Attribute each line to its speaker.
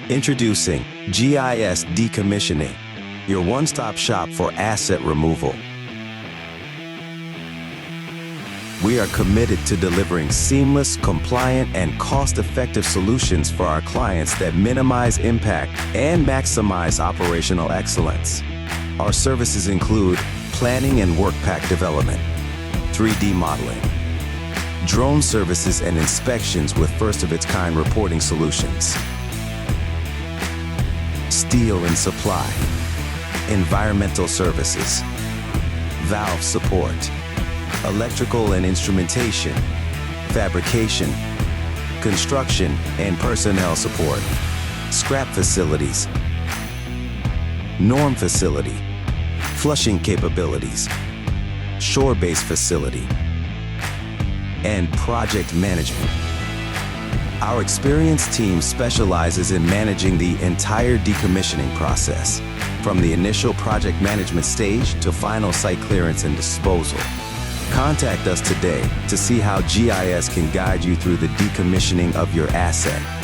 Speaker 1: Introducing GIS Decommissioning, your one-stop shop for asset removal. We are committed to delivering seamless, compliant, and cost-effective solutions for our clients that minimize impact and maximize operational excellence. Our services include planning and work pack development, 3D modeling, drone services and inspections with first-of-its-kind reporting solutions, steel and supply, environmental services, valve support, electrical and instrumentation, fabrication, construction and personnel support, scrap facilities, norm facility, flushing capabilities, shore-based facility, and project management. Our experienced team specializes in managing the entire decommissioning process, from the initial project management stage to final site clearance and disposal. Contact us today to see how GIS can guide you through the decommissioning of your asset.